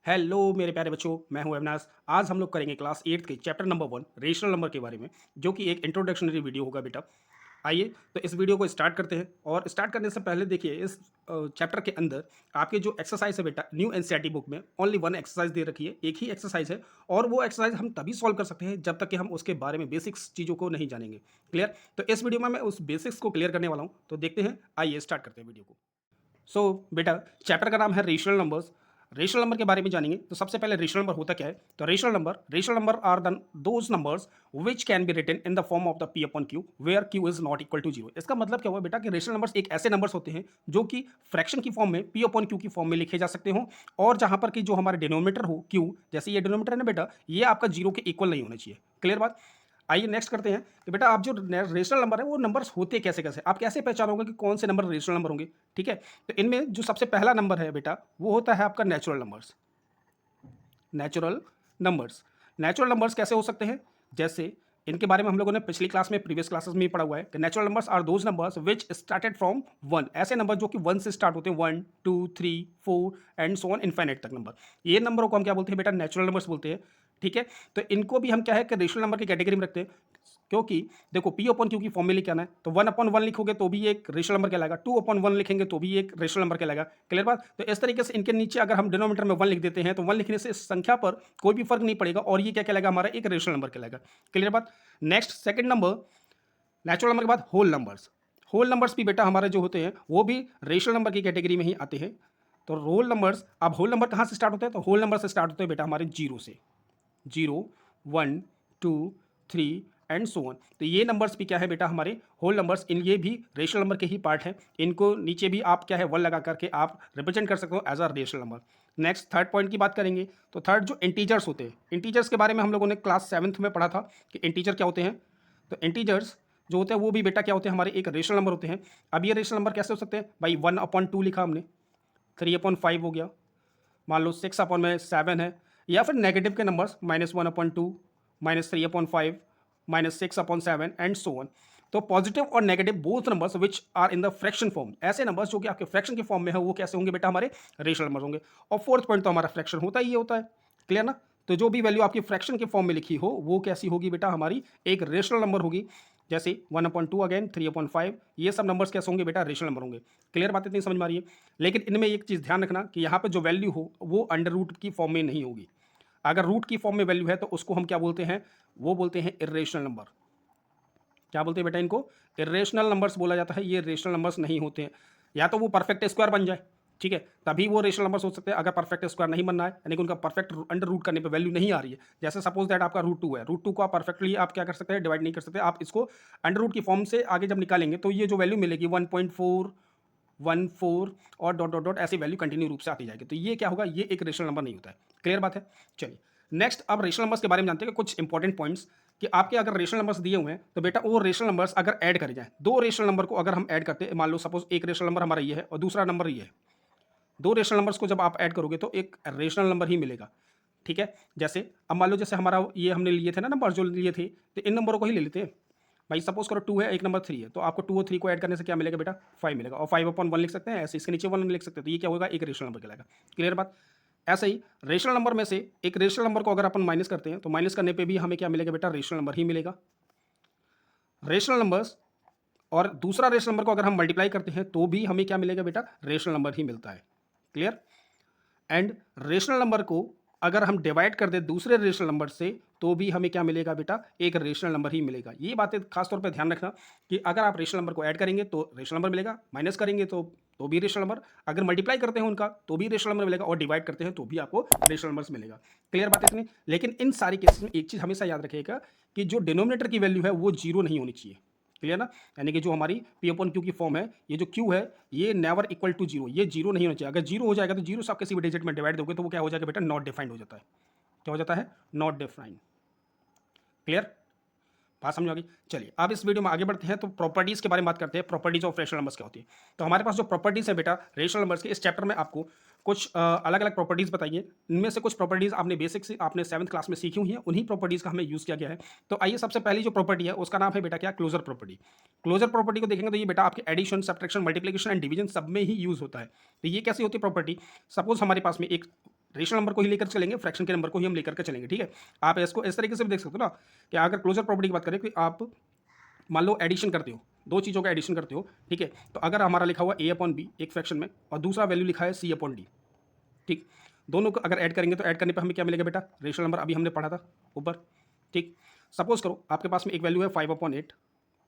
Hello मेरे प्यारे बच्चों, मैं हूं अविनाश। आज हम लोग करेंगे क्लास 8 के चैप्टर नंबर 1 रेशनल नंबर के बारे में, जो कि एक इंट्रोडक्शनरी वीडियो होगा बेटा। आइए तो इस वीडियो को स्टार्ट करते हैं। और स्टार्ट करने से पहले देखिए, इस चैप्टर के अंदर आपके जो एक्सरसाइज है बेटा, न्यू एनसीईआरटी बुक में ओनली वन एक्सरसाइज दे रखी है, एक ही एक्सरसाइज है। और वो एक्सरसाइज हम तभी सॉल्व कर सकते हैं जब तक कि हम उसके बारे में बेसिक्स चीज़ों को नहीं जानेंगे। क्लियर? तो इस वीडियो में मैं उस बेसिक्स को क्लियर करने वाला हूँ। तो देखते हैं, आइए स्टार्ट करते हैं वीडियो को। बेटा, चैप्टर का नाम है रेशनल नंबर्स। रेशनल नंबर के बारे में जानेंगे। तो सबसे पहले रेशनल नंबर होता क्या है? तो rational number are the those numbers which can be written in the form of the p upon q where q is not equal to zero. इसका मतलब क्या हुआ बेटा कि रेशनल नंबर्स एक ऐसे नंबर्स होते हैं जो कि फ्रैक्शन की फॉर्म में पी अपॉन क्यू की फॉर्म में लिखे जा सकते हो, और जहां पर कि जो हमारे डिनोमीटर हो क्यू, जैसे ये डिनोमीटर है ना बेटा, ये आपका जीरो के इक्वल नहीं होना चाहिए। क्लियर बात? आइए नेक्स्ट करते हैं कि बेटा आप जो रेशनल नंबर है वो नंबर्स होते कैसे कैसे, आप कैसे पहचानोगे कि कौन से नंबर रेशनल नंबर होंगे। ठीक है? तो इनमें जो सबसे पहला नंबर है बेटा, वो होता है आपका natural numbers. Natural numbers. Natural numbers कैसे हो सकते हैं? जैसे इनके बारे में हम लोगों ने पिछली क्लास में, प्रीवियस क्लासेस में ही पढ़ा हुआ है कि natural numbers are those numbers which started from one. ऐसे नंबर जो कि वन से स्टार्ट होते हैं, 1 2 3 4 एंड सो ऑन इनफाइनाइट तक नंबर। ये नंबरों को हम क्या बोलते हैं बेटा? नेचुरल नंबर्स बोलते हैं। ठीक है? तो इनको भी हम क्या है कि रेशनल नंबर की कैटेगरी में रखते हैं, क्योंकि देखो पी अपॉन क्यू की फॉर्म में लिखना है तो 1/1 लिखोगे तो भी एक रेशनल नंबर कहलाएगा, 2/1 लिखेंगे तो भी एक रेशनल नंबर कहलाएगा। क्लियर बात? तो इस तरीके से इनके नीचे अगर हम डिनोमीटर में 1 लिख देते हैं तो 1 लिखने से इस संख्या पर कोई भी फर्क नहीं पड़ेगा, और ये क्या कहलाएगा? हमारा एक रेशनल नंबर कहलाएगा। क्लियर बात? Next second number, natural number के बाद होल नंबर्स। होल नंबर्स भी बेटा हमारे जो होते हैं वो भी रेशनल नंबर की कैटेगरी में ही आते हैं। तो होल नंबर्स, अब होल नंबर कहाँ से स्टार्ट होते हैं? तो होल नंबर से स्टार्ट होते हैं बेटा हमारे जीरो से। 0 1 2 3 एंड सो ऑन। तो ये नंबर्स भी क्या है बेटा? हमारे होल नंबर्स। इन ये भी रेशनल नंबर के ही पार्ट हैं। इनको नीचे भी आप क्या है, वन लगा करके आप रिप्रेजेंट कर सकते हो as a rational number. Next third point की बात करेंगे। तो थर्ड जो इंटीजर्स होते हैं, इंटीजर्स के बारे में हम लोगों ने क्लास 7th में पढ़ा था कि इंटीजर क्या होते हैं। तो इंटीजर्स जो होते हैं वो भी बेटा क्या होते हैं? हमारे एक रेशनल नंबर होते हैं। अब ये रेशनल नंबर कैसे हो सकते हैं भाई? 1/2 लिखा हमने, 3/5 हो गया, मान लो 6/7 है, या फिर नेगेटिव के नंबर्स -1/2, -3/5, -6/7 एंड सो ऑन। तो पॉजिटिव और negative both numbers which are in the fraction form, ऐसे नंबर्स जो कि आपके फ्रैक्शन के फॉर्म में है, वो कैसे होंगे बेटा? हमारे रेशनल नंबर होंगे। और फोर्थ पॉइंट तो हमारा फ्रैक्शन होता ही ये होता है। क्लियर ना? तो जो भी वैल्यू आपकी फ्रैक्शन के फॉर्म में लिखी हो वो कैसी होगी बेटा? हमारी एक रेशनल नंबर होगी। जैसे 1/2 अगेन, 3/5, ये सब नंबर्स कैसे होंगे बेटा? रेशनल नंबर होंगे। क्लियर बात इतनी समझ में आ रही है? लेकिन इनमें एक चीज़ ध्यान रखना कि यहाँ पे जो वैल्यू हो वो अंडर रूट की फॉर्म में नहीं होगी। अगर रूट की फॉर्म में वैल्यू है तो उसको हम क्या बोलते हैं? वो बोलते हैं इर्रेशनल नंबर। क्या बोलते हैं बेटा इनको? इर्रेशनल नंबर्स बोला जाता है। ये रेशनल नंबर्स नहीं होते हैं। या तो वो परफेक्ट स्क्वायर बन जाए, ठीक है, तभी वो रेशनल नंबर्स हो सकते हैं। अगर परफेक्ट स्क्वायर नहीं बनना है, यानी कि उनका परफेक्ट अंडर रूट करने पे वैल्यू नहीं आ रही है, जैसे सपोज दैट आपका रूट 2 है, रूट 2 को आप परफेक्टली आप क्या कर सकते हैं? डिवाइड नहीं कर सकते। आप इसको अंडर रूट की फॉर्म से आगे जब निकालेंगे तो ये जो वैल्यू मिलेगी 1.414 और डॉट डॉट डॉट ऐसी वैल्यू कंटिन्यू रूप से आती जाएगी। तो ये क्या होगा? ये एक रेशनल नंबर नहीं होता है। क्लियर बात है? चलिए नेक्स्ट, अब रेशनल नंबर्स के बारे में जानते हैं कि कुछ इंपॉर्टेंट पॉइंट्स, कि आपके अगर रेशनल नंबर्स दिए हुए हैं तो बेटा वो रेशनल नंबर्स अगर ऐड करे जाएं, दो रेशनल नंबर को अगर हम ऐड करते हैं, मान लो सपोज एक रेशनल नंबर हमारा ये है और दूसरा नंबर ये है, दो रेशनल नंबर्स को जब आप ऐड करोगे तो एक रेशनल नंबर ही मिलेगा। ठीक है? जैसे अब मान लो जैसे हमारा ये हमने लिए थे ना नंबर, जो लिए थे, तो इन नंबरों को ही ले लेते हैं। भाई सपोज करो 2 है, एक नंबर 3 है, तो आपको 2 और 3 को ऐड करने से क्या मिलेगा बेटा? 5 मिलेगा, और 5/1 लिख सकते हैं, ऐसे इसके नीचे 1 लिख सकते हैं, तो ये क्या होगा? एक रेशनल नंबर कहलाएगा। क्लियर बात? ऐसे ही रेशनल नंबर में से एक रेशनल नंबर को अगर अपन माइनस करते हैं तो माइनस करने पे भी हमें क्या मिलेगा बेटा? रेशनल नंबर ही मिलेगा। रेशनल नंबर्स और दूसरा रेशनल नंबर को अगर हम मल्टीप्लाई करते हैं तो भी हमें क्या मिलेगा बेटा? रेशनल नंबर ही मिलता है। क्लियर? एंड रेशनल नंबर को अगर हम डिवाइड कर दें दूसरे रेशनल नंबर से तो भी हमें क्या मिलेगा बेटा? एक रेशनल नंबर ही मिलेगा। ये बातें खासतौर पर ध्यान रखना कि अगर आप रेशनल नंबर को ऐड करेंगे तो रेशनल नंबर मिलेगा, माइनस करेंगे तो भी रेशनल नंबर, अगर मल्टीप्लाई करते हैं उनका तो भी रेशनल नंबर मिलेगा, और डिवाइड करते हैं तो भी आपको रेशनल नंबर्स मिलेगा। क्लियर बात इतनी? लेकिन इन सारी केसेस में एक चीज़ हमेशा याद रखिएगा कि जो डिनोमिनेटर की वैल्यू है वो जीरो नहीं होनी चाहिए। क्लियर ना? यानी कि जो हमारी पी अपॉन क्यू की फॉर्म है, ये जो क्यू है, ये नेवर इक्वल टू जीरो, ये जीरो नहीं होना चाहिए। अगर जीरो हो जाएगा तो जीरो से आप किसी भी डिजिट में डिवाइड दोगे तो वो क्या हो जाएगा बेटा? नॉट डिफाइंड हो जाता है। क्या हो जाता है? Not defined. क्लियर? बात समझ आ गई? चलिए अब इस वीडियो में आगे बढ़ते हैं, तो प्रॉपर्टीज के बारे में बात करते हैं। प्रॉपर्टीज ऑफ रेशनल नंबर्स क्या होती है? तो हमारे पास जो प्रॉपर्टीज है बेटा रेशनल नंबर्स की, इस चैप्टर में आपको कुछ अलग अलग प्रॉपर्टीज बताइए। इनमें से कुछ प्रॉपर्टीज आपने बेसिक से आपने 7th क्लास में सीखी हुई हैं, उन्हीं प्रॉपर्टीज का हमें यूज किया गया है। तो आइए सबसे पहली जो प्रॉपर्टी है उसका नाम है बेटा क्या? Closure property. क्लोजर प्रॉपर्टी को देखेंगे तो ये बेटा आपके addition, subtraction, multiplication and division सब में ही यूज होता है। तो ये कैसी होती है प्रॉपर्टी? सपोज हमारे पास में एक रेशनल नंबर को ही लेकर चलेंगे, फ्रैक्शन के नंबर को ही हम लेकर के चलेंगे, ठीक है। आप इसको इस तरीके से भी देख सकते हो ना कि अगर क्लोजर प्रॉपर्टी की बात करें कि आप मान लो एडिशन करते हो, दो चीज़ों का एडिशन करते हो, ठीक है। तो अगर हमारा लिखा हुआ ए अपॉन बी एक फ्रैक्शन में और दूसरा वैल्यू लिखा है सी अपॉन डी, ठीक, दोनों को अगर ऐड करेंगे तो ऐड करने पर हमें क्या मिलेगा बेटा, रेशनल नंबर अभी हमने पढ़ा था ऊपर, ठीक। सपोज करो आपके पास में एक वैल्यू है 5/8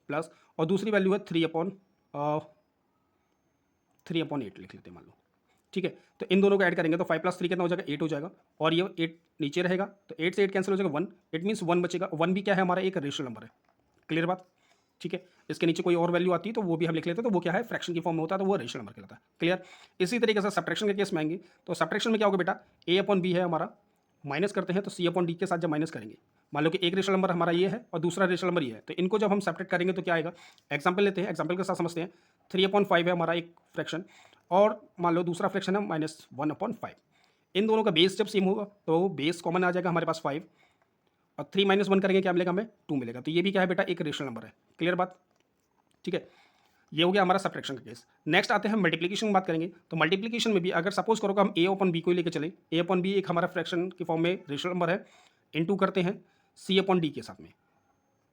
प्लस और दूसरी वैल्यू है 3/8 लिख लेते हैं मान लो, ठीक है। तो इन दोनों को ऐड करेंगे तो 5 + 3 कितना हो जाएगा, 8 हो जाएगा और ये 8 नीचे रहेगा तो 8 से 8 कैंसिल हो जाएगा 1, इट मीन्स 1 बचेगा। 1 भी क्या है हमारा, एक रेशनल नंबर है, क्लियर बात, ठीक है। इसके नीचे कोई और वैल्यू आती है तो वो भी हम लिख लेते हैं, तो वो क्या है, फ्रैक्शन की फॉर्म में होता है तो वो रेशनल नंबर कहलाता है, क्लियर। इसी तरीके से सब्ट्रैक्शन के केस में आएंगे तो सब्ट्रैक्शन में क्या होगा बेटा, ए अपॉन बी है हमारा, माइनस करते हैं तो सी अपॉन डी के साथ जब माइनस करेंगे, मान लो कि एक रेशनल नंबर हमारा ये है और दूसरा रेशनल नंबर ये है, तो इनको जब हम सेपरेट करेंगे तो क्या आएगा, एग्जाम्पल लेते हैं, एग्जाम्पल के साथ समझते हैं। 3/5 है हमारा एक फ्रैक्शन और मान लो दूसरा फ्रैक्शन है -1/5। इन दोनों का बेस जब सेम होगा तो बेस कॉमन आ जाएगा हमारे पास 5 और 3 - 1 करेंगे क्या मिलेगा, हमें 2 मिलेगा। तो ये भी क्या है बेटा, एक रेशनल नंबर है, क्लियर बात, ठीक है। ये हो गया हमारा सब्ट्रैक्शन का केस। नेक्स्ट आते हैं मल्टीप्लिकेशन की बात करेंगे तो मल्टीप्लिकेशन में भी अगर सपोज करो कि हम ए अपॉन बी को ही लेकर चले, ए अपॉन बी एक हमारा फ्रैक्शन की फॉर्म में रेशनल नंबर है, इनटू करते हैं सी अपॉन डी के साथ में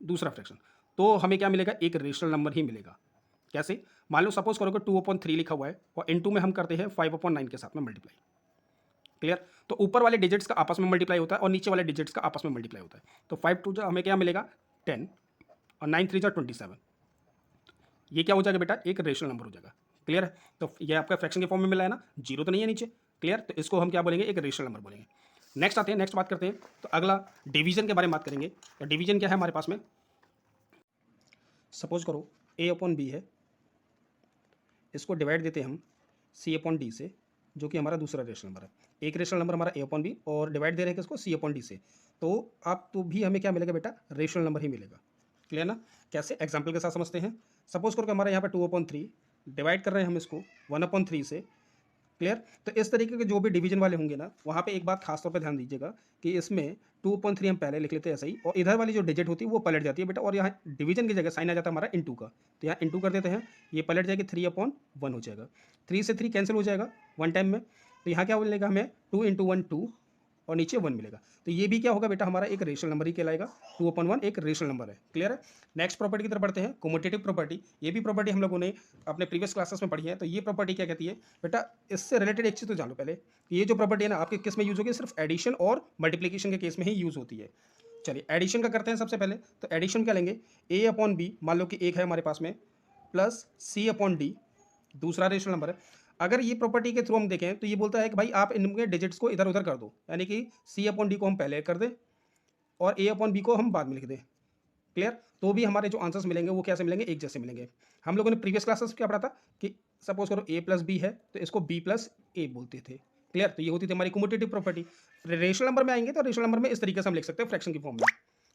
दूसरा फ्रैक्शन, तो हमें क्या मिलेगा, एक रेशनल नंबर ही मिलेगा। कैसे, मान लो सपोज करो कि 2/3 लिखा हुआ है और इनटू में हम करते हैं 5/9 के साथ में मल्टीप्लाई, क्लियर। तो ऊपर वाले डिजिट्स का आपस में मल्टीप्लाई होता है और नीचे वाले डिजिट्स का आपस में मल्टीप्लाई होता है। तो 5 2 हमें क्या मिलेगा 10 और 9 3 27, ये क्या हो जाएगा बेटा, एक रेशनल नंबर हो जाएगा, क्लियर है। तो ये आपका फ्रैक्शन के फॉर्म में मिला है ना, जीरो तो नहीं है नीचे, क्लियर। तो इसको हम क्या बोलेंगे, एक रेशनल नंबर बोलेंगे। नेक्स्ट आते हैं, नेक्स्ट बात करते हैं तो अगला डिवीजन के बारे में बात करेंगे। तो डिवीजन क्या है हमारे पास में, सपोज करो ए अपॉन बी है, इसको डिवाइड देते हैं हम सी अपॉन डी से, जो कि हमारा दूसरा रेशनल नंबर है। एक रेशनल नंबर हमारा ए अपॉन बी और डिवाइड दे रहे हैं किसको, सी अपॉन डी से, तो आप तो भी हमें क्या मिलेगा बेटा, रेशनल नंबर ही मिलेगा, क्लियर ना। कैसे, एग्जाम्पल के साथ समझते हैं। सपोज करो कि हमारे यहाँ पर 2/3 डिवाइड कर रहे हैं हम इसको 1/3 से, क्लियर। तो इस तरीके के जो भी डिवीजन वाले होंगे ना, वहाँ पे एक बात खास तौर पे ध्यान दीजिएगा कि इसमें 2/3 हम पहले लिख लेते हैं ऐसे ही, और इधर वाली जो डिजिट होती है वो पलट जाती है बेटा, और यहाँ डिवीजन की जगह साइन आ जाता है हमारा इनटू का, तो यहाँ इनटू कर देते हैं, ये पलट जाएगी 3/1 हो जाएगा, 3 से 3 कैंसिल हो जाएगा वन टाइम में, तो यहाँ क्या मिलेगा हमें 2 × 1 2 और नीचे 1 मिलेगा। तो ये भी क्या होगा बेटा, हमारा एक रेशनल नंबर ही कहलाएगा, 2/1 एक रेशनल नंबर है, क्लियर है। नेक्स्ट प्रॉपर्टी की तरफ बढ़ते हैं, कम्यूटेटिव प्रॉपर्टी। ये भी प्रॉपर्टी हम लोगों ने अपने प्रीवियस क्लासेस में पढ़ी है। तो ये प्रॉपर्टी क्या कहती है बेटा, इससे रिलेटेड एक चीज़ तो जान लो पहले, ये जो प्रॉपर्टी है ना आपके किस में यूज़ होगी, सिर्फ एडिशन और मल्टीप्लिकेशन के केस में ही यूज़ होती है। चलिए एडिशन का करते हैं सबसे पहले। तो एडिशन क्या लेंगे, ए अपॉन बी, मान लो कि एक है हमारे पास में, प्लस सी अपॉन डी दूसरा रेशनल नंबर है। अगर ये प्रॉपर्टी के थ्रू हम देखें तो ये बोलता है कि भाई आप इनके डिजिट्स को इधर उधर कर दो, यानी कि सी अपॉन डी को हम पहले कर दें और ए अपॉन बी को हम बाद में लिख दें, क्लियर। तो भी हमारे जो आंसर्स मिलेंगे वो कैसे मिलेंगे, एक जैसे मिलेंगे। हम लोगों ने प्रीवियस क्लासेस क्या पढ़ा था कि सपोज करो ए प्लस बी है तो इसको बी प्लस ए बोलते थे, क्लियर। तो ये होती थी हमारी कम्यूटेटिव प्रॉपर्टी। रेशनल नंबर में आएंगे तो रेशनल नंबर में इस तरीके से हम लिख सकते हैं फ्रैक्शन की फॉर्म में,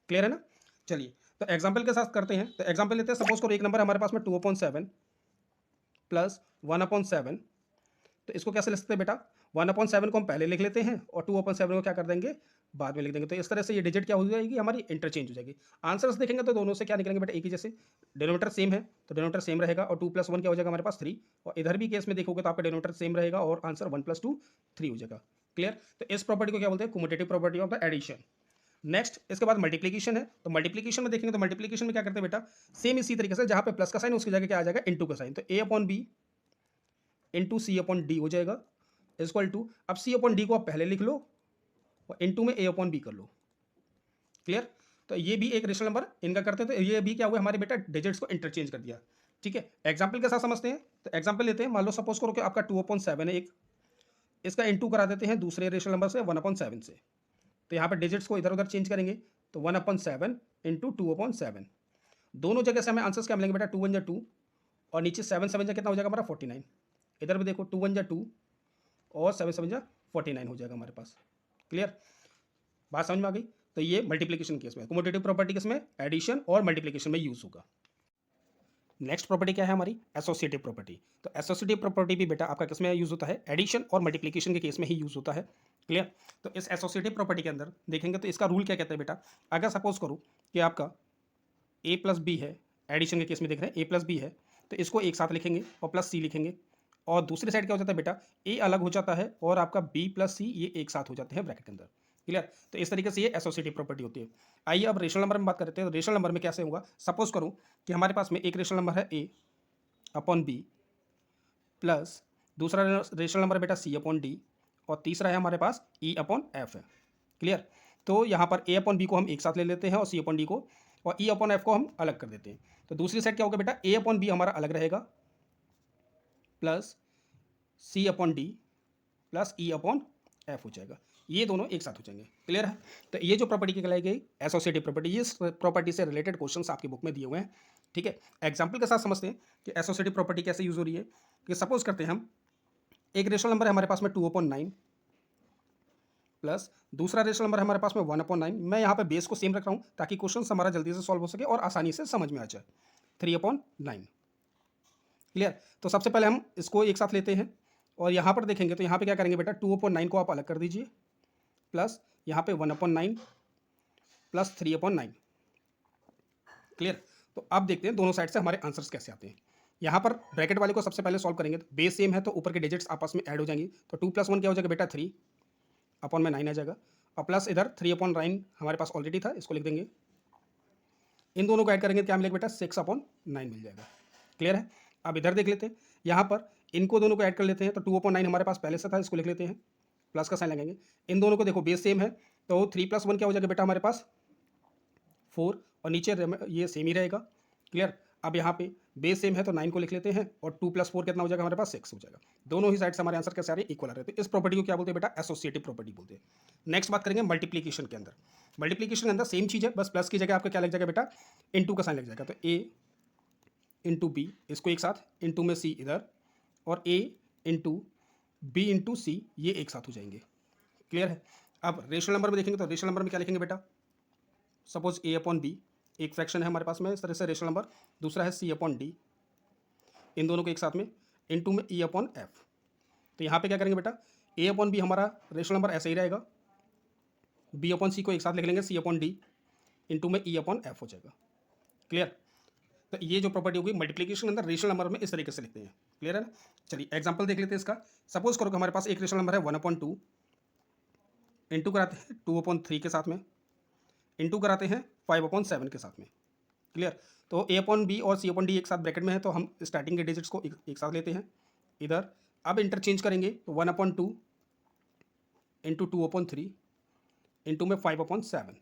क्लियर है ना। चलिए तो एग्जाम्पल के साथ करते हैं। तो एग्जाम्पल लेते हैं, सपोज करो एक नंबर हमारे पास में 2/7 प्लस 1/7, तो इसको कैसे लिख सकते हैं बेटा, 1/7 को हम पहले लिख लेते हैं और 2/7 को क्या कर देंगे, बाद में लिख देंगे। तो इस तरह से ये डिजिट क्या हो जाएगी हमारी, इंटरचेंज हो जाएगी। आंसर्स देखेंगे तो दोनों से क्या निकलेंगे बेटा, एक ही जैसे, डिनोमीटर सेम है तो डिनोमीटर सेम रहेगा और 2 + 1 क्या हो जाएगा हमारे पास 3, और इधर भी केस में देखोगे तो आपका डिनोमीटर सेम रहेगा और आंसर 1 + 2 3 हो जाएगा, क्लियर। तो इस प्रॉपर्टी को क्या बोलते हैं, commutative property of the addition. Next इसके बाद मल्टीप्लिकेशन है। तो मल्टीप्लिकेशन में देखेंगे तो मल्टीप्लिकेशन में क्या करते हैं बेटा, सेम इसी तरीके से, जहाँ पे प्लस का साइन उसकी जगह क्या आ जाएगा, इंटू का साइन। तो ए अपॉन बी इंटू सी अपॉन डी हो जाएगा इक्वल टू, अब सी अपॉन डी को आप पहले लिख लो और इनटू में ए अपॉन बी कर लो, क्लियर। तो ये भी एक रेशनल नंबर इनका करते हैं। तो ये भी क्या हुआ हमारे बेटा, डिजिट्स को इंटरचेंज कर दिया, ठीक है। एग्जाम्पल के साथ समझते हैं। तो एग्जाम्पल लेते हैं, मान लो सपोज करो कि आपका 2/7 है एक, इसका इंटू करा देते हैं दूसरे रेशनल नंबर से 1/7 से। तो यहाँ पर डिजिट्स को इधर उधर चेंज करेंगे तो 1/7 इंटू 2/7, दोनों जगह से हमें आंसर्स क्या मिलेंगे बेटा, 2 × 1 2 और नीचे 7 7 कितना हो जाएगा हमारा 49। इधर भी देखो 2 × 1 2 और 7 7 49 हो जाएगा हमारे पास, क्लियर। बात समझ में आ गई। तो ये मल्टीप्लिकेशन केस में, कम्यूटेटिव प्रॉपर्टी केस में एडिशन और मल्टीप्लिकेशन में यूज होगा। नेक्स्ट प्रॉपर्टी क्या है हमारी, एसोसिएटिव प्रॉपर्टी। तो एसोसिएटिव प्रॉपर्टी भी बेटा आपका किस में यूज होता है, एडिशन और मल्टीप्लिकेशन के केस में ही यूज होता है, क्लियर। तो इस एसोसिएटिव प्रॉपर्टी के अंदर देखेंगे तो इसका रूल क्या कहता है बेटा, अगर सपोज करो कि आपका ए प्लस बी है, एडिशन के केस में देख रहे हैं ए प्लस बी है, तो इसको एक साथ लिखेंगे और प्लस सी लिखेंगे और दूसरी साइड क्या हो जाता है बेटा, ए अलग हो जाता है और आपका बी प्लस सी ये एक साथ हो जाते हैं ब्रैकेट के अंदर। क्लियर? तो इस तरीके से ये एसोसिएटिव प्रॉपर्टी होती है। आइए अब रेशनल नंबर में बात करते हैं। तो रेशनल नंबर में कैसे होगा, सपोज करूँ कि हमारे पास में एक रेशनल नंबर है ए अपॉन बी प्लस दूसरा रेशनल नंबर बेटा सी अपॉन डी और तीसरा है हमारे पास ई अपॉन एफ है। क्लियर? तो यहाँ पर ए अपॉन बी को हम एक साथ ले लेते हैं और सी अपॉन डी को, और ई अपॉन एफ को हम अलग कर देते हैं। तो दूसरी साइड क्या होगा बेटा, ए अपॉन बी हमारा अलग रहेगा plus C upon D plus E upon F हो जाएगा। ये दोनों एक साथ हो जाएंगे। क्लियर है? तो ये जो प्रॉपर्टी कहलाई गई एसोसिएटिव प्रॉपर्टी, इस प्रॉपर्टी से रिलेटेड क्वेश्चंस आपकी बुक में दिए हुए हैं। ठीक है, एग्जाम्पल के साथ समझते हैं कि एसोसिएटिव प्रॉपर्टी कैसे यूज हो रही है। कि सपोज करते हैं हम एक रेशनल नंबर है हमारे पास में 2/9 प्लस दूसरा रेशनल नंबर है हमारे पास में 1/9। मैं यहाँ पे बेस को सेम रख रहा हूँ ताकि क्वेश्चन हमारा जल्दी से सॉल्व हो सके और आसानी से समझ में आ जाए। 3/9। क्लियर? तो सबसे पहले हम इसको एक साथ लेते हैं और यहाँ पर देखेंगे तो यहाँ पे क्या करेंगे बेटा, 2/9 को आप अलग कर दीजिए प्लस यहाँ पे 1/9 प्लस 3/9। क्लियर? तो अब देखते हैं दोनों साइड से हमारे आंसर्स कैसे आते हैं। यहाँ पर ब्रैकेट वाले को सबसे पहले सॉल्व करेंगे तो बेस सेम है तो ऊपर के डिजिट्स आपस में ऐड हो जाएंगी। तो 2 + 1 क्या हो जाएगा बेटा, 3 अपॉन में 9 आ जाएगा और प्लस इधर 3/9 हमारे पास ऑलरेडी था, इसको लिख देंगे। इन दोनों को ऐड करेंगे क्या मिलेगा बेटा, 6/9 मिल जाएगा। क्लियर है? अब इधर देख लेते हैं, यहाँ पर इनको दोनों को ऐड कर लेते हैं। तो 2/9 हमारे पास पहले से था, इसको लिख लेते हैं, प्लस का साइन लगाएंगे। इन दोनों को देखो बेस सेम है तो 3 + 1 क्या हो जाएगा बेटा हमारे पास 4 और नीचे ये सेम ही रहेगा। क्लियर? अब यहाँ पे बेस सेम है तो 9 को लिख लेते हैं और 2 + 4 कितना हो जाएगा हमारे पास 6 हो जाएगा। दोनों ही साइड से हमारे आंसर कैसे आ रहे हैं, इक्वल आ रहे हैं। तो इस प्रॉपर्टी को क्या बोलते हैं बेटा, एसोसिएटिव प्रॉपर्टी बोलते हैं। नेक्स्ट बात करेंगे मल्टीप्लीकेशन के अंदर। मल्टीप्लीकेशन के अंदर सेम चीज़ है, बस प्लस की जगह आपका क्या लग जाएगा बेटा, इनटू का साइन लग जाएगा। तो ए इंटू बी, इसको एक साथ, इंटू में सी इधर और ए इंटू बी इंटू सी ये एक साथ हो जाएंगे। क्लियर है? अब रेशनल नंबर में देखेंगे तो रेशनल नंबर में क्या लिखेंगे बेटा, सपोज ए अपॉन बी एक फ्रैक्शन है हमारे पास में इस तरह से रेशनल नंबर, दूसरा है सी अपॉन डी, इन दोनों को एक साथ में इनटू में ई अपॉन एफ। तो यहाँ पे क्या करेंगे बेटा, ए अपॉन बी हमारा रेशनल नंबर ऐसे ही रहेगा, बी अपॉन सी को एक साथ लिख लेंगे सी अपॉन डी इंटू में ई अपॉन एफ हो जाएगा। क्लियर? तो ये जो प्रॉपर्टी होगी मल्टीप्लिकेशन के अंदर रेशनल नंबर में इस तरीके से लिखते हैं। क्लियर है ना? चलिए एग्जाम्पल देख लेते हैं इसका। सपोज करो कि हमारे पास एक रेशनल नंबर है 1/2, इंटू कराते हैं 2/3 के साथ में, इंटू कराते हैं 5/7 के साथ में। क्लियर? तो ए अपॉन बी और सी अपॉन डी एक साथ ब्रैकेट में है तो हम स्टार्टिंग के डिजिट्स को एक साथ लेते हैं इधर। अब इंटरचेंज करेंगे तो 1/2 इंटू 2/3 इंटू में 5/7।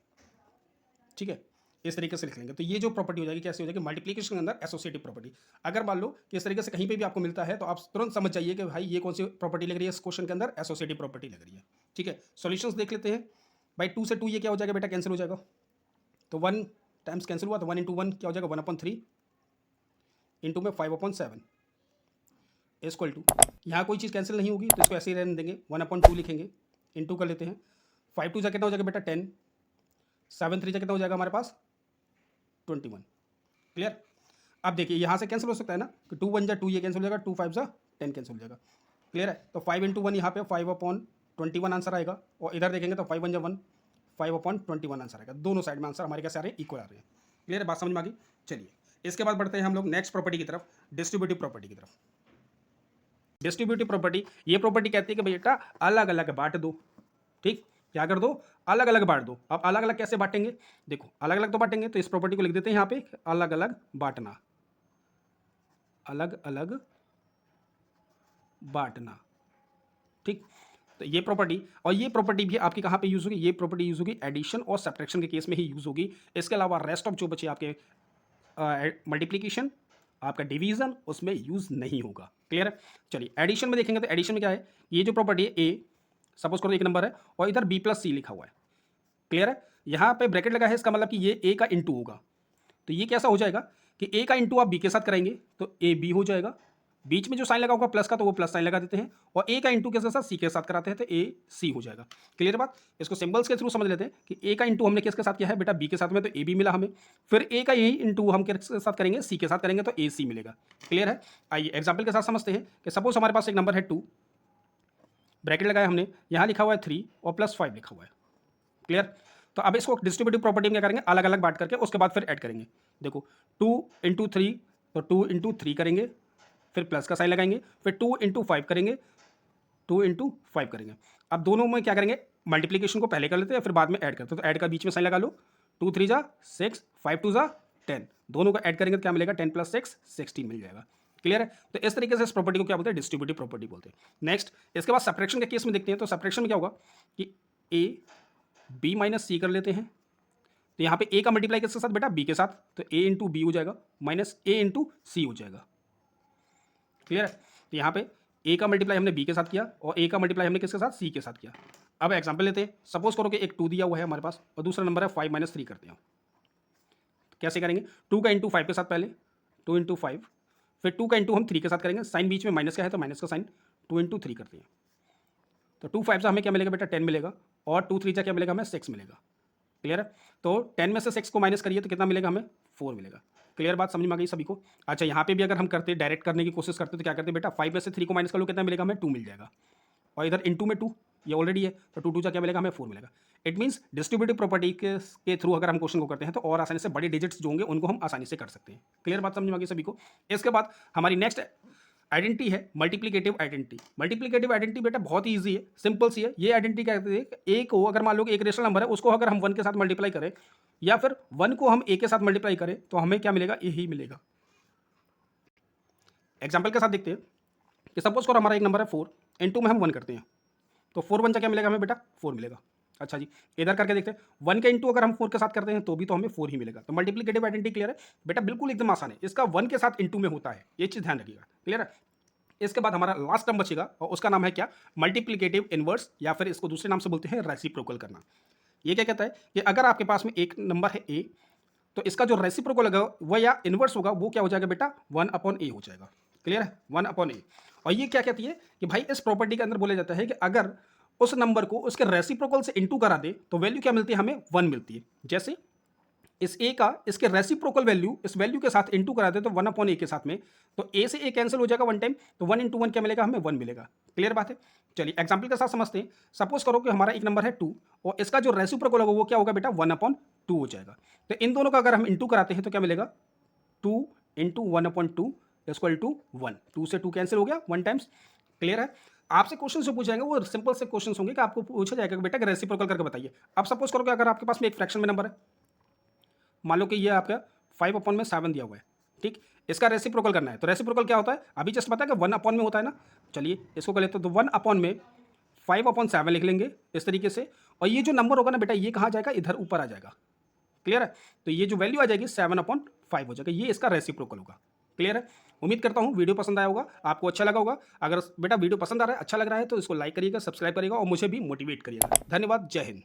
ठीक है, इस तरीके से लिख लेंगे। तो ये जो प्रॉपर्टी हो जाएगी कैसे हो जाएगी, मल्टीप्लिकेशन के अंदर एसोसिएटिव प्रॉपर्टी। अगर मान लो कि इस तरीके से कहीं पे भी आपको मिलता है तो आप तुरंत समझ जाइए कि भाई ये कौन सी प्रॉपर्टी लग रही है, इस क्वेश्चन के अंदर एसोसिएटिव प्रॉपर्टी लग रही है। ठीक है, सॉल्यूशंस देख लेते हैं। भाई 2 से 2 ये क्या हो जाएगा बेटा, कैंसिल हो जाएगा। तो 1 टाइम्स कैंसिल हुआ तो 1 इंटू 1 क्या हो जाएगा 1/3 इंटू में 5/7 इक्वल टू, यहाँ कोई चीज़ कैंसिल नहीं होगी तो इसको ऐसे ही रहने देंगे, 1/2 लिखेंगे, इंटू कर लेते हैं। 5 2 जा कितना हो जाएगा बेटा 10, 7 3 जा कितना हो जाएगा हमारे पास 21। क्लियर? अब देखिए यहाँ से कैंसिल हो सकता है ना कि 2 1 जा 2 ये कैंसिल हो जाएगा, 2 5 जा 10 कैंसिल हो जाएगा। क्लियर है? तो 5 इंटू 1 यहाँ पे 5/21 आंसर आएगा और इधर देखेंगे तो 5 1 जा 1 5/21 आंसर आएगा। दोनों साइड में आंसर हमारे कैसे आ रहे हैं, इक्वल आ रहे हैं। क्लियर है? बात समझ में आ गई? चलिए इसके बाद बढ़ते हैं हम लोग नेक्स्ट प्रॉपर्टी की तरफ, डिस्ट्रीब्यूटिव प्रॉपर्टी की तरफ। डिस्ट्रीब्यूटिव प्रॉपर्टी, ये प्रॉपर्टी कहती है कि बेटा अलग अलग बांट दो। ठीक, क्या कर दो, अलग अलग बांट दो। अब अलग अलग कैसे बांटेंगे, देखो अलग अलग तो बांटेंगे तो इस प्रॉपर्टी को लिख देते हैं यहाँ पे, अलग अलग बांटना, अलग अलग बांटना। ठीक, तो ये प्रॉपर्टी, और ये प्रॉपर्टी भी आपकी कहाँ पे यूज होगी, ये प्रॉपर्टी यूज होगी एडिशन और सब्ट्रैक्शन के केस में ही यूज होगी। इसके अलावा रेस्ट ऑफ जो बचे आपके मल्टीप्लिकेशन, आपका डिवीजन, उसमें यूज नहीं होगा। क्लियर है? चलिए एडिशन में देखेंगे तो एडिशन में क्या है, ये जो प्रॉपर्टी है ए, सपोज करो एक नंबर है और इधर बी प्लस सी लिखा हुआ है। क्लियर है? यहाँ पे ब्रैकेट लगा है, इसका मतलब कि ये ए का इंटू होगा। तो ये कैसा हो जाएगा कि ए का इंटू आप बी के साथ कराएंगे तो ए बी हो जाएगा, बीच में जो साइन लगा होगा प्लस का तो वो प्लस साइन लगा देते हैं, और ए का इंटू के साथ सी के साथ कराते हैं तो ए सी हो जाएगा। क्लियर बात? इसको सिंबल्स के थ्रू समझ लेते हैं कि ए का इंटू हमने किसके साथ किया है बेटा, बी के साथ में, तो ए बी मिला हमें। फिर ए का यही इंटू हम किसके साथ करेंगे, सी के साथ करेंगे तो ए सी मिलेगा। क्लियर है? आइए एग्जाम्पल के साथ समझते हैं कि सपोज हमारे पास एक नंबर है 2, ब्रैकेट लगाया हमने, यहाँ लिखा हुआ है 3 और +5 लिखा हुआ है। क्लियर? तो अब इसको डिस्ट्रीब्यूटिव प्रॉपर्टी में क्या करेंगे, अलग अलग बांट करके उसके बाद फिर ऐड करेंगे। देखो 2 इंटू 3 तो 2 इंटू 3 करेंगे, फिर प्लस का साइन लगाएंगे, फिर 2 इंटू 5 करेंगे, 2 इंटू 5 करेंगे। अब दोनों में क्या करेंगे, मल्टीप्लीकेशन को पहले कर लेते हैं फिर बाद में ऐड करते हैं। तो ऐड का बीच में साइन लगा लो, 2 3 जा 6, 5 2 जा 10, दोनों को ऐड करेंगे तो क्या मिलेगा, 10 प्लस 6 16 मिल जाएगा। क्लियर है। तो इस तरीके से इस प्रॉपर्टी को क्या बोलते हैं, डिस्ट्रीब्यूटिव प्रॉपर्टी बोलते हैं। नेक्स्ट इसके बाद सब्ट्रैक्शन के केस में देखते हैं। तो सब्ट्रैक्शन में क्या होगा कि ए बी माइनस सी कर लेते हैं। तो यहाँ पे ए का मल्टीप्लाई किसके साथ बेटा, बी के साथ, तो ए इंटू बी हो जाएगा माइनस ए इंटू सी हो जाएगा। क्लियर है। तो यहाँ पे ए का मल्टीप्लाई हमने बी के साथ किया और ए का मल्टीप्लाई हमने किसके साथ, सी के साथ किया। अब एग्जांपल लेते हैं, सपोज करो कि एक 2 दिया हुआ है हमारे पास और दूसरा नंबर है 5 माइनस 3 करते हैं। तो कैसे करेंगे, 2 का इंटू 5 के साथ पहले 2 इंटू 5, फिर 2 का इंटू हम 3 के साथ करेंगे, साइन बीच में माइनस का है तो माइनस का साइन, 2 इंटू 3 करते हैं। तो 2 5 से हमें क्या मिलेगा बेटा, 10 मिलेगा और 2 3 से क्या मिलेगा हमें, 6 मिलेगा। क्लियर है। तो 10 में से 6 को माइनस करिए तो कितना मिलेगा हमें, 4 मिलेगा। क्लियर बात समझ में आ गई सभी को। अच्छा यहाँ पे भी अगर हम करते डायरेक्ट करने की कोशिश करते तो क्या करते बेटा, 5 में से 3 को माइनस कर लो, कितना मिलेगा हमें, 2 मिल जाएगा। और इधर इंटू में 2 ये ऑलरेडी है तो 2 2 क्या मिलेगा हमें, 4 मिलेगा। इट मीन्स डिस्ट्रीब्यूटिव प्रॉपर्टी के थ्रू अगर हम क्वेश्चन को करते हैं तो और आसानी से बड़े डिजिट्स जो होंगे उनको हम आसानी से कर सकते हैं। क्लियर बात समझ में आ गई सभी को। इसके बाद हमारी नेक्स्ट आइडेंटिटी है मल्टीप्लिकेटिव आइडेंटिटी। मल्टीप्लिकेटिव आइडेंटिटी बेटा बहुत ही ईजी है, सिंपल सी है। ये आइडेंटिटी क्या कहते हैं, ए को अगर मान लो कि एक रेशनल नंबर है उसको अगर हम 1 के साथ मल्टीप्लाई करें या फिर 1 को हम ए के साथ मल्टीप्लाई करें तो हमें क्या मिलेगा, ए ही मिलेगा। एग्जाम्पल के साथ देखते हैं कि सपोज करो हमारा एक नंबर है 4, इंटू में हम 1 करते हैं तो 4 1 क्या मिलेगा हमें बेटा, 4 मिलेगा। अच्छा जी इधर करके देखते हैं, 1 के इंटू अगर हम 4 के साथ करते हैं तो भी तो हमें 4 ही मिलेगा। तो मल्टीप्लिकेटिव आइडेंटिटी क्लियर है बेटा, बिल्कुल एकदम आसान है। इसका 1 के साथ इंटू में होता है, ये चीज़ ध्यान रखिएगा। क्लियर है। इसके बाद हमारा लास्ट टर्म बचेगा और उसका नाम है क्या, मल्टीप्लिकेटिव इनवर्स, या फिर इसको दूसरे नाम से बोलते हैं रेसिप्रोकल करना। ये क्या कहता है कि अगर आपके पास में एक नंबर है ए तो इसका जो रेसिप्रोकल होगा वह या इनवर्स होगा वो क्या हो जाएगा बेटा, 1/a हो जाएगा। क्लियर है, 1/a। और ये क्या कहती है कि भाई इस प्रॉपर्टी के अंदर बोला जाता है कि अगर उस नंबर को उसके रेसिप्रोकल से इंटू करा दे तो वैल्यू क्या मिलती है हमें, 1 मिलती है। जैसे इस ए का इसके रेसिप्रोकल वैल्यू इस वैल्यू के साथ इंटू करा दे तो 1/a के साथ में, तो ए से ए कैंसिल हो जाएगा 1 टाइम, तो 1 इंटू 1 क्या मिलेगा हमें, 1 मिलेगा। क्लियर बात है। चलिए एग्जांपल के साथ समझते हैं। सपोज करो कि हमारा एक नंबर है 2 और इसका जो रेसिप्रोकल होगा वो क्या होगा बेटा, 1/2 हो जाएगा। तो इन दोनों का अगर हम इंटू कराते हैं तो क्या मिलेगा, 2 इंटू 1/2 इक्वल टू 1, 2 से 2 कैंसिल हो गया 1 टाइम्स। क्लियर है। आपसे क्वेश्चन जो पूछे जाएंगे वो सिंपल से क्वेश्चन होंगे कि आपको पूछा जाएगा कि बेटा रेसिप्रोकल करके बताइए। अब सपोज करो कि अगर आपके पास में एक फ्रैक्शन में नंबर है, मान लो कि ये आपका 5/7 दिया हुआ है, ठीक, इसका रेसिप्रोकल करना है। तो रेसिप्रोकल क्या होता है, अभी जस्ट पता है कि 1 में होता है ना। चलिए इसको कर लेते हैं, तो 1 में 5/7 लिख लेंगे इस तरीके से। और ये जो नंबर होगा ना बेटा ये कहाँ जाएगा, इधर ऊपर आ जाएगा। क्लियर है। तो ये जो वैल्यू आ जाएगी 7/5 हो जाएगा, ये इसका रेसिप्रोकल होगा। क्लियर है। उम्मीद करता हूँ वीडियो पसंद आया होगा, आपको अच्छा लगा होगा। अगर बेटा वीडियो पसंद आ रहा है, अच्छा लग रहा है तो इसको लाइक करिएगा, सब्सक्राइब करिएगा और मुझे भी मोटिवेट करिएगा। धन्यवाद, जय हिंद।